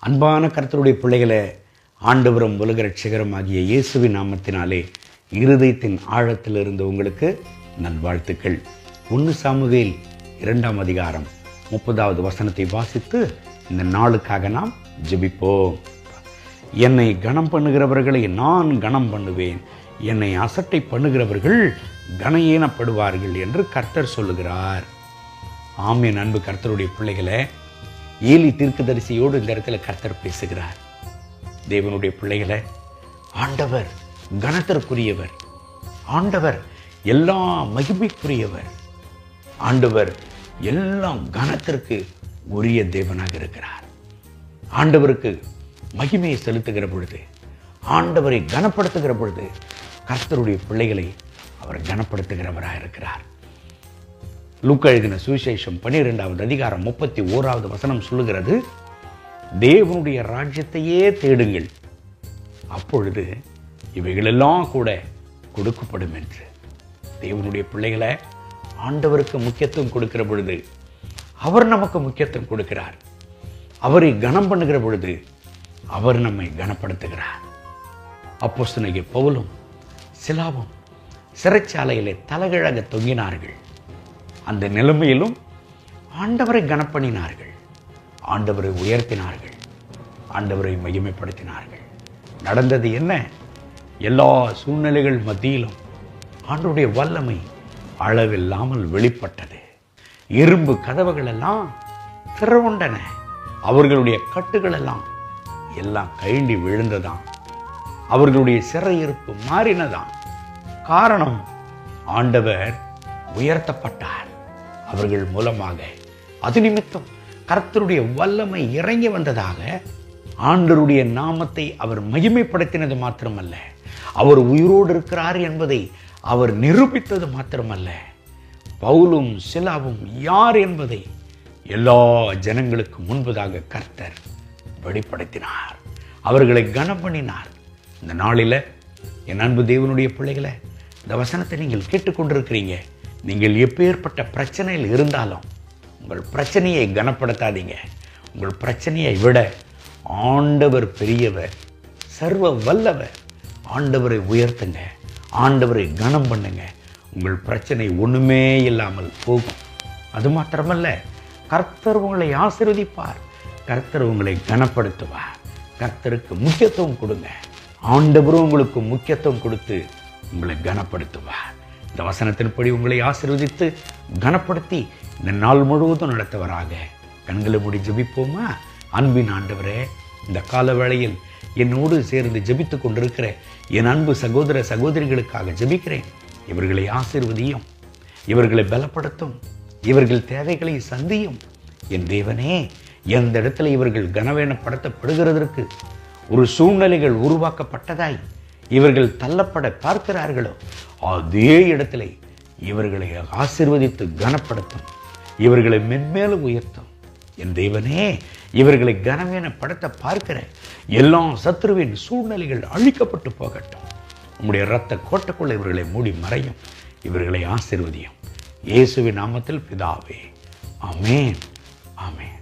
அன்பான கர்த்தருடைய பிள்ளைகளை, ஆண்டவரும் உலக ரட்சகரும் ஆகிய இயேசுவின் நாமத்தினாலே இருதயத்தின் ஆழத்திலிருந்து உங்களுக்கு நல்வாழ்த்துக்கள். 1 சாமுவேல் 2ஆம் அதிகாரம் 30வது வசனத்தை வாசித்து இந்த நாளுக்காக நாம் ஜெபிப்போம். என்னை கனம் பண்ணுகிறவர்களை நான் கனம் பண்ணுவேன், என்னை அசட்டை பண்ணுகிறவர்கள் கனஈனப்படுவார்கள் என்று கர்த்தர் சொல்லுகிறார். ஆமென். அன்பு கர்த்தருடைய பிள்ளைகளை, ஏலி தீர்க்கதரிசியோடு இந்த இடத்துல கர்த்தர் பேசுகிறார். தேவனுடைய பிள்ளைகளை, ஆண்டவர் கனத்திற்குரியவர், ஆண்டவர் எல்லா மகிமைக்குரியவர், ஆண்டவர் எல்லாம் கனத்திற்கு உரிய தேவனாக இருக்கிறார். ஆண்டவருக்கு மகிமையை செலுத்துகிற பொழுது, ஆண்டவரை கனப்படுத்துகிற பொழுது கர்த்தருடைய பிள்ளைகளை அவர் கனப்படுத்துகிறவராக இருக்கிறார். லூக்கா எழுதின சுவிசேஷம் 12வது அதிகாரம் 31வது வசனம் சொல்லுகிறது, தேவனுடைய ராஜ்யத்தையே தேடுங்கள், அப்பொழுது இவைகளெல்லாம் கூட கொடுக்கப்படும் என்று. தேவனுடைய பிள்ளைகளை, ஆண்டவருக்கு முக்கியத்துவம் கொடுக்கிற பொழுது அவர் நமக்கு முக்கியத்துவம் கொடுக்கிறார். அவரை கனம் பண்ணுகிற பொழுது அவர் நம்மை கனப்படுத்துகிறார். அப்போஸ்தலனாகிய பவுலும் சிலாவும் சிறைச்சாலையிலே தலைகீழாக தொங்கினார்கள். அந்த நிலைமையிலும் ஆண்டவரை கனப்பண்ணினார்கள், ஆண்டவரை உயர்த்தினார்கள், ஆண்டவரை மகிமைப்படுத்தினார்கள். நடந்தது என்ன? எல்லா சூழ்நிலைகள் மத்தியிலும் ஆண்டவருடைய வல்லமை அளவில்லாமல் வெளிப்பட்டது. இரும்பு கதவுகள் எல்லாம் திறவுண்டன, அவர்களுடைய கட்டுகள் எல்லாம் கழண்டி விழுந்ததாம், அவர்களுடைய சிறையிருப்பு மாறினதாம். காரணம், ஆண்டவர் உயர்த்தப்பட்டார் அவர்கள் மூலமாக. அது நிமித்தம் கர்த்தருடைய வல்லமை இறங்கி வந்ததாக ஆண்டவருடைய நாமத்தை அவர் மகிமைப்படுத்தினது மாத்திரமல்ல, அவர் உயிரோடு இருக்கிறார் என்பதை அவர் நிரூபித்தது மாத்திரமல்ல, பவுலும் சிலாவும் யார் என்பதை எல்லா ஜனங்களுக்கு முன்பதாக கர்த்தர் வெளிப்படுத்தினார், அவர்களை கனம் பண்ணினார். இந்த நாளில் என் அன்பு தேவனுடைய பிள்ளைகளை, இந்த வசனத்தை நீங்கள் கேட்டுக்கொண்டிருக்கிறீங்க. நீங்கள் எப்பேற்பட்ட பிரச்சனையில் இருந்தாலும் உங்கள் பிரச்சனையை கனப்படுத்தாதீங்க. உங்கள் பிரச்சனையை விட ஆண்டவர் பெரியவர், சர்வ வல்லவர். ஆண்டவரை உயர்த்துங்க, ஆண்டவரை கனம் பண்ணுங்க. உங்கள் பிரச்சனை ஒன்றுமே இல்லாமல் போகும். அது மாத்திரமல்ல, கர்த்தர் உங்களை ஆசீர்வதிப்பார், கர்த்தர் உங்களை கனப்படுத்துவார். கர்த்தருக்கு முக்கியத்துவம் கொடுங்க, ஆண்டவரும் உங்களுக்கு முக்கியத்துவம் கொடுத்து உங்களை கனப்படுத்துவார். இந்த வசனத்தின்படி உங்களை ஆசீர்வதித்து கனப்படுத்தி இந்த நாள் முழுவதும் நடத்துவராக. கண்களை மூடி ஜெபிப்போமா? அன்பின் ஆண்டவரே, இந்த கால வேளையில் என்னோடு சேர்ந்து ஜெபித்து கொண்டிருக்கிற என் அன்பு சகோதர சகோதரிகளுக்காக ஜெபிக்கிறேன். இவர்களை ஆசீர்வதியும், இவர்களை பலப்படுத்தும், இவர்கள் தேவைகளை சந்தியும். என் தேவனே, எந்த இடத்துல இவர்கள் கனவேனப்படுத்தப்படுகிறதற்கு ஒரு சூழ்நிலைகள் உருவாக்கப்பட்டதாய் இவர்கள் தள்ளப்பட பார்க்கிறார்களோ, அதே இடத்துல இவர்களை ஆசீர்வதித்து கனப்படுத்தும், இவர்களை மென்மேலும் உயர்த்தும். என் தேவனே, இவர்களை கனவேனப்படுத்த பார்க்கிற எல்லா சத்துருவின் சூழ்நிலைகள் அழிக்கப்பட்டு போகட்டும். உம்முடைய இரத்த கோட்டைக்குள்ள இவர்களை மூடி மறையும், இவர்களை ஆசீர்வதியும். இயேசுவின் நாமத்தில் பிதாவே, ஆமென், ஆமென்.